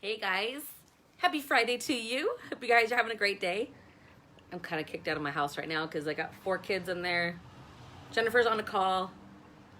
Hey guys, happy Friday to you. Hope you guys are having a great day. I'm kind of kicked out of my house right now because I got 4 kids in there. Jennifer's on a call.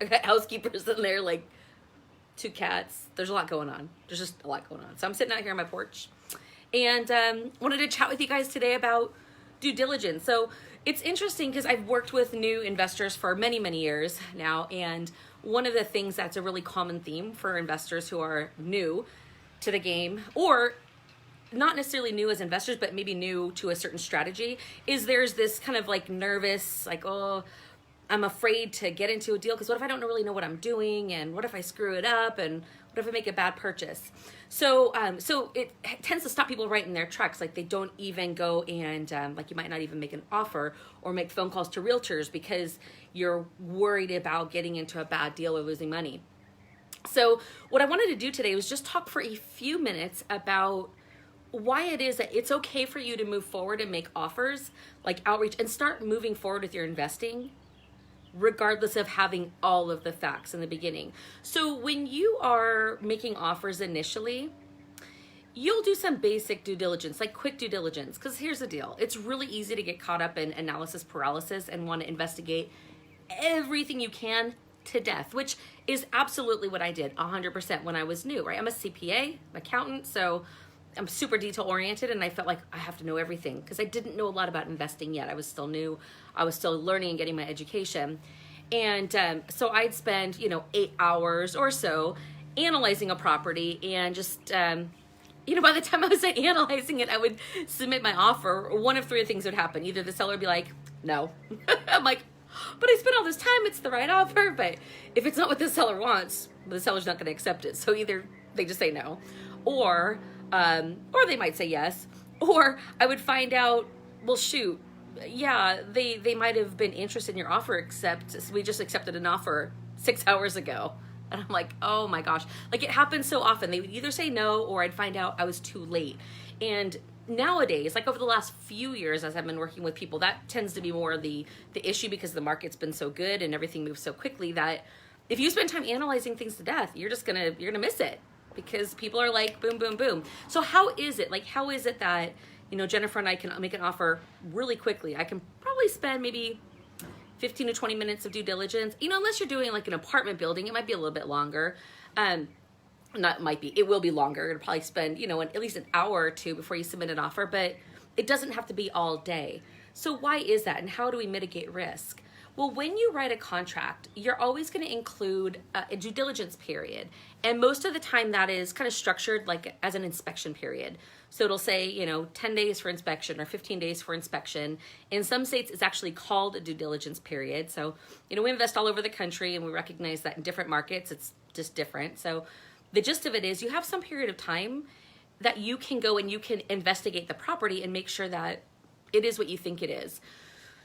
I got housekeepers in there, like 2 cats. There's a lot going on. There's just a lot going on. So I'm sitting out here on my porch and wanted to chat with you guys today about due diligence. So it's interesting because I've worked with new investors for many, many years now. And one of the things that's a really common theme for investors who are new to the game, or not necessarily new as investors, but maybe new to a certain strategy, is there's this kind of like nervous, like, oh, I'm afraid to get into a deal because what if I don't really know what I'm doing, and what if I screw it up, and what if I make a bad purchase? So it tends to stop people right in their tracks. Like they don't even go and like you might not even make an offer or make phone calls to realtors because you're worried about getting into a bad deal or losing money. So what I wanted to do today was just talk for a few minutes about why it is that it's okay for you to move forward and make offers, like outreach, and start moving forward with your investing, regardless of having all of the facts in the beginning. So when you are making offers initially, you'll do some basic due diligence, like quick due diligence, because here's the deal. It's really easy to get caught up in analysis paralysis and want to investigate everything you can to death, which is absolutely what I did 100% when I was new, right? I'm a CPA, accountant, so I'm super detail oriented, and I felt like I have to know everything because I didn't know a lot about investing yet. I was still new. I was still learning and getting my education. And so I'd spend, 8 hours or so analyzing a property, and just, by the time I was analyzing it, I would submit my offer. One of 3 things would happen. Either the seller would be like, no. I'm like, but I spent all this time, it's the right offer. But if it's not what the seller wants, the seller's not going to accept it. So either they just say no, or they might say yes, or I would find out, well, shoot, yeah, they might have been interested in your offer, except we just accepted an offer 6 hours ago. And I'm like, oh my gosh, like it happens so often. They would either say no, or I'd find out I was too late. And nowadays, like over the last few years, as I've been working with people, that tends to be more the issue, because the market's been so good and everything moves so quickly that if you spend time analyzing things to death, you're gonna miss it, because people are like boom, boom, boom. So how is it that, Jennifer and I can make an offer really quickly? I can probably spend maybe 15 to 20 minutes of due diligence, unless you're doing like an apartment building, it might be a little bit longer. It will be longer. It'll probably spend, at least an hour or 2 before you submit an offer, but it doesn't have to be all day. So why is that, and how do we mitigate risk? Well, when you write a contract, you're always going to include a due diligence period. And most of the time that is kind of structured like as an inspection period. So it'll say, 10 days for inspection or 15 days for inspection. In some states, it's actually called a due diligence period. So, we invest all over the country, and we recognize that in different markets, it's just different. So the gist of it is you have some period of time that you can go and you can investigate the property and make sure that it is what you think it is.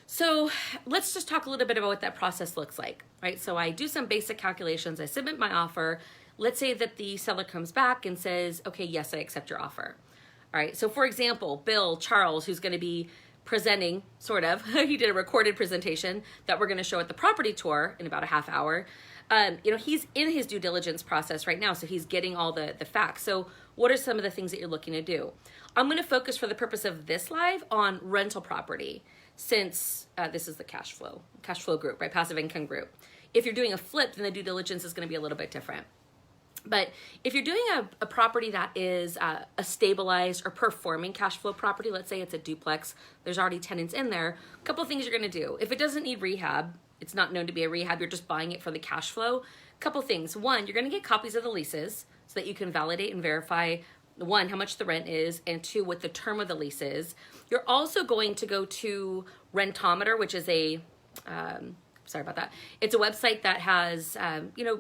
So let's just talk a little bit about what that process looks like, right? So I do some basic calculations. I submit my offer. Let's say that the seller comes back and says, okay, yes, I accept your offer. All right. So for example, Bill Charles, who's going to be presenting, sort of, he did a recorded presentation that we're going to show at the property tour in about a half hour. He's in his due diligence process right now. So he's getting all the facts. So what are some of the things that you're looking to do? I'm going to focus for the purpose of this live on rental property, since this is the cash flow group, right? Passive income group. If you're doing a flip, then the due diligence is going to be a little bit different. But if you're doing a property that is a stabilized or performing cash flow property, let's say it's a duplex, there's already tenants in there, a couple of things you're going to do. If it doesn't need rehab, it's not known to be a rehab, you're just buying it for the cash flow. A couple things. One, you're going to get copies of the leases so that you can validate and verify, 1, how much the rent is, and 2, what the term of the lease is. You're also going to go to Rentometer, which is sorry about that. It's a website that has,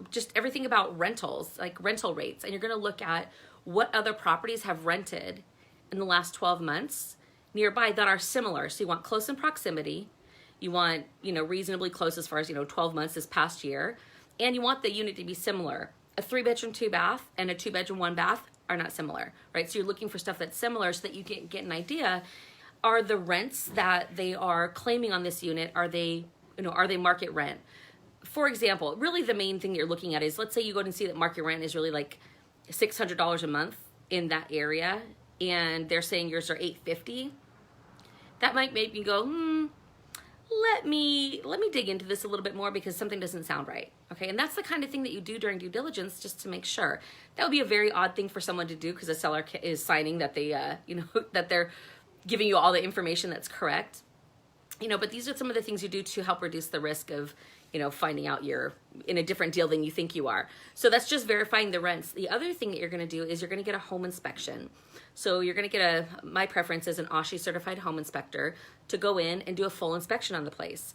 just everything about rentals, like rental rates. And you're going to look at what other properties have rented in the last 12 months nearby that are similar. So you want close in proximity. You want, reasonably close as far as, 12 months this past year. And you want the unit to be similar. A 3-bedroom, 2-bath and a 2-bedroom, 1-bath are not similar, right? So you're looking for stuff that's similar so that you can get an idea. Are the rents that they are claiming on this unit, are they market rent? For example, really the main thing you're looking at is, let's say you go and see that market rent is really like $600 a month in that area and they're saying yours are 850, that might make me go, let me dig into this a little bit more because something doesn't sound right. Okay, and that's the kind of thing that you do during due diligence just to make sure. That would be a very odd thing for someone to do because the seller is signing that they, that they're giving you all the information that's correct. But these are some of the things you do to help reduce the risk of, finding out you're in a different deal than you think you are. So that's just verifying the rents. The other thing that you're going to do is you're going to get a home inspection. So you're going to get my preference is an OSHI certified home inspector to go in and do a full inspection on the place.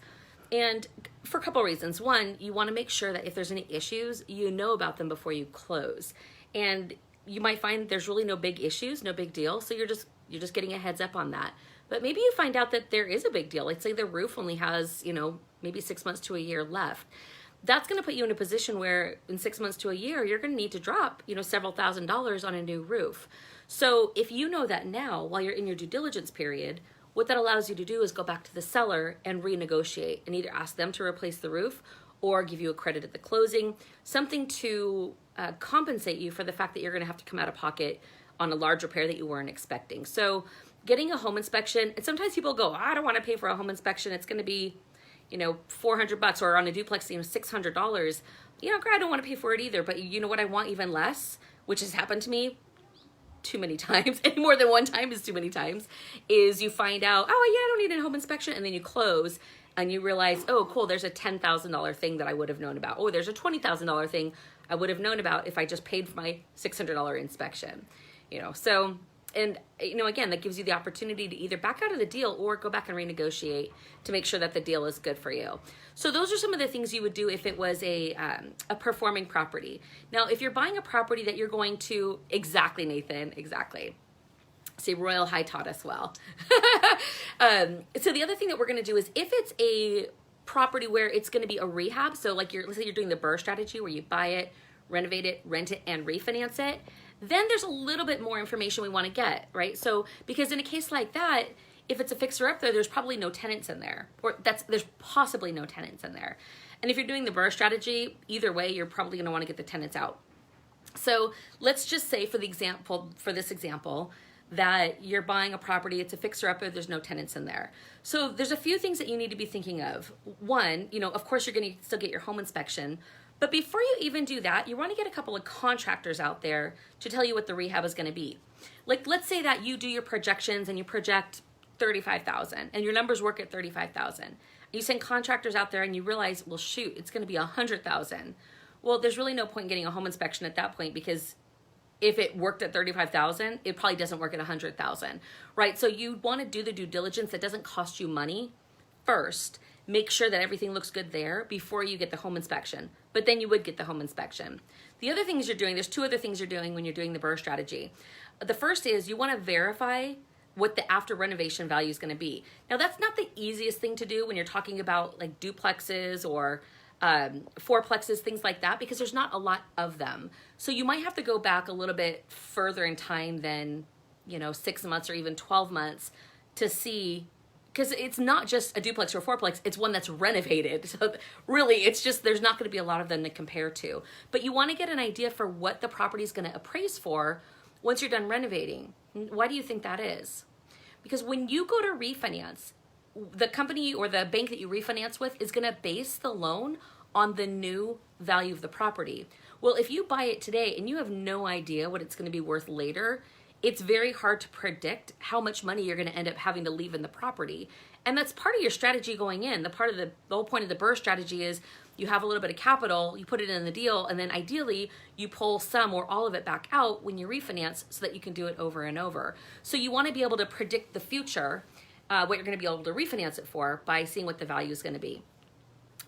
And for a couple of reasons. One, you want to make sure that if there's any issues, you know about them before you close. And you might find there's really no big issues, no big deal. So you're just getting a heads up on that. But maybe you find out that there is a big deal. Let's say the roof only has, maybe 6 months to a year left. That's going to put you in a position where in 6 months to a year, you're going to need to drop, several $1,000s on a new roof. So if you know that now, while you're in your due diligence period, what that allows you to do is go back to the seller and renegotiate and either ask them to replace the roof or give you a credit at the closing, something to compensate you for the fact that you're going to have to come out of pocket on a large repair that you weren't expecting. So getting a home inspection, and sometimes people go, I don't want to pay for a home inspection. It's going to be, $400 or on a duplex, $600. I don't want to pay for it either. But you know what I want even less, which has happened to me too many times, and more than one time is too many times, is you find out, I don't need a home inspection. And then you close and you realize, oh, cool, there's a $10,000 thing that I would have known about. Oh, there's a $20,000 thing I would have known about if I just paid for my $600 inspection. And again, that gives you the opportunity to either back out of the deal or go back and renegotiate to make sure that the deal is good for you. So those are some of the things you would do if it was a performing property. Now, if you're buying a property that you're going to, exactly, Nathan, exactly. See, Royal High taught us well. So the other thing that we're going to do is if it's a property where it's going to be a rehab, so like let's say you're doing the BRRRR strategy where you buy it, renovate it, rent it, and refinance it, then there's a little bit more information we want to get, right? So, because in a case like that, if it's a fixer-upper, there's probably no tenants in there, or there's possibly no tenants in there. And if you're doing the BRRRR strategy, either way, you're probably going to want to get the tenants out. So let's just say for this example, that you're buying a property, it's a fixer-upper, there's no tenants in there. So there's a few things that you need to be thinking of. One, of course, you're going to still get your home inspection. But before you even do that, you want to get a couple of contractors out there to tell you what the rehab is going to be. Like, let's say that you do your projections and you project $35,000 and your numbers work at $35,000. You send contractors out there and you realize, well, shoot, it's going to be $100,000. Well, there's really no point in getting a home inspection at that point because if it worked at $35,000, it probably doesn't work at $100,000, right? So you want to do the due diligence that doesn't cost you money first. Make sure that everything looks good there before you get the home inspection. But then you would get the home inspection. The other things you're doing, there's two other things you're doing when you're doing the BRRRR strategy. The first is you want to verify what the after renovation value is going to be. Now, that's not the easiest thing to do when you're talking about like duplexes or fourplexes, things like that, because there's not a lot of them. So you might have to go back a little bit further in time than, 6 months or even 12 months to see, because it's not just a duplex or a fourplex, it's one that's renovated. So really, it's just, there's not going to be a lot of them to compare to. But you want to get an idea for what the property is going to appraise for once you're done renovating. Why do you think that is? Because when you go to refinance, the company or the bank that you refinance with is going to base the loan on the new value of the property. Well, if you buy it today and you have no idea what it's going to be worth later, it's very hard to predict how much money you're going to end up having to leave in the property. And that's part of your strategy going in. The whole point of the BRRRR strategy is you have a little bit of capital, you put it in the deal, and then ideally you pull some or all of it back out when you refinance so that you can do it over and over. So you want to be able to predict the future, what you're going to be able to refinance it for by seeing what the value is going to be.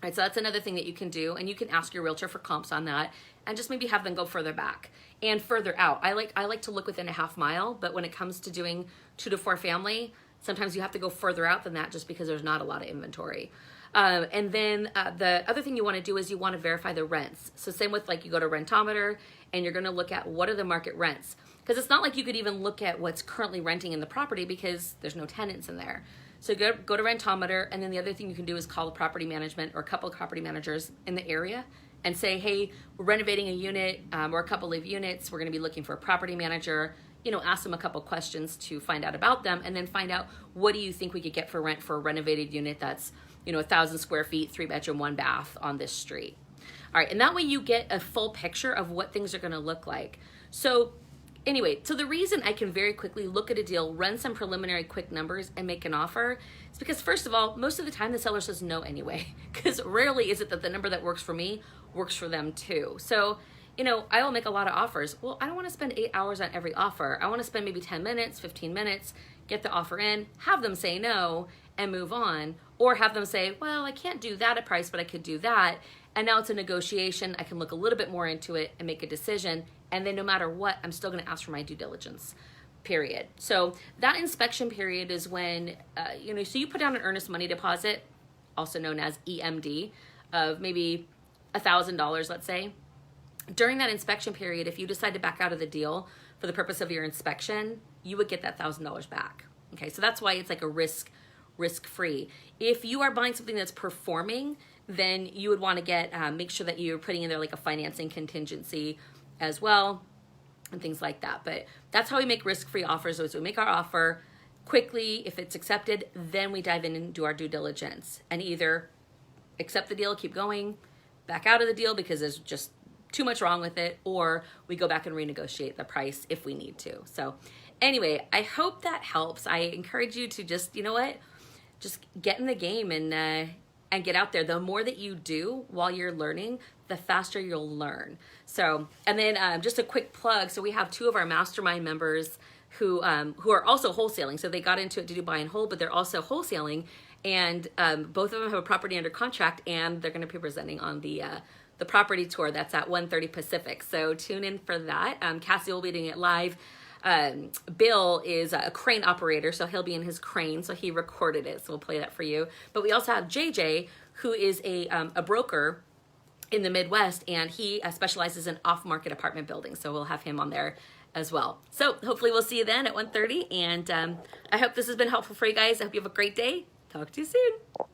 All right, so that's another thing that you can do, and you can ask your realtor for comps on that and just maybe have them go further back and further out. I like to look within a half mile, but when it comes to doing 2 to 4 family, sometimes you have to go further out than that just because there's not a lot of inventory. And then the other thing you want to do is you want to verify the rents. So same with like you go to Rentometer and you're going to look at what are the market rents. Because it's not like you could even look at what's currently renting in the property because there's no tenants in there. So go to Rentometer, and then the other thing you can do is call a property management or a couple of property managers in the area and say, hey, we're renovating a unit or a couple of units. We're going to be looking for a property manager. Ask them a couple questions to find out about them, and then find out, what do you think we could get for rent for a renovated unit that's 1,000 square feet, 3-bedroom, 1-bath on this street. All right, and that way you get a full picture of what things are going to look like. So anyway, so the reason I can very quickly look at a deal, run some preliminary quick numbers, and make an offer is because, first of all, most of the time the seller says no anyway, because rarely is it that the number that works for me works for them too. So, I will make a lot of offers. Well, I don't want to spend 8 hours on every offer. I want to spend maybe 10 minutes, 15 minutes, get the offer in, have them say no, and move on. Or have them say, well, I can't do that at price, but I could do that. And now it's a negotiation. I can look a little bit more into it and make a decision. And then no matter what, I'm still going to ask for my due diligence, period. So that inspection period is when, so you put down an earnest money deposit, also known as EMD, of maybe $1,000, let's say. During that inspection period, if you decide to back out of the deal for the purpose of your inspection, you would get that $1,000 back. Okay, so that's why it's like a risk-free. If you are buying something that's performing, then you would want to get make sure that you're putting in there like a financing contingency as well, and things like that. But that's how we make risk-free offers. So we make our offer quickly. If it's accepted, then we dive in and do our due diligence and either accept the deal, keep going, back out of the deal because there's just too much wrong with it, or we go back and renegotiate the price if we need to. So anyway, I hope that helps. I encourage you to just, just get in the game and get out there. The more that you do while you're learning, the faster you'll learn. So, and then just a quick plug. So we have 2 of our mastermind members who are also wholesaling. So they got into it to do buy and hold, but they're also wholesaling. And both of them have a property under contract, and they're going to be presenting on the property tour that's at 1:30 Pacific. So tune in for that. Cassie will be doing it live. Bill is a crane operator, so he'll be in his crane, so he recorded it, so we'll play that for you. But we also have JJ, who is a broker in the Midwest, and he specializes in off-market apartment buildings, so we'll have him on there as well. So hopefully we'll see you then at 1:30, and I hope this has been helpful for you guys. I hope you have a great day. Talk to you soon.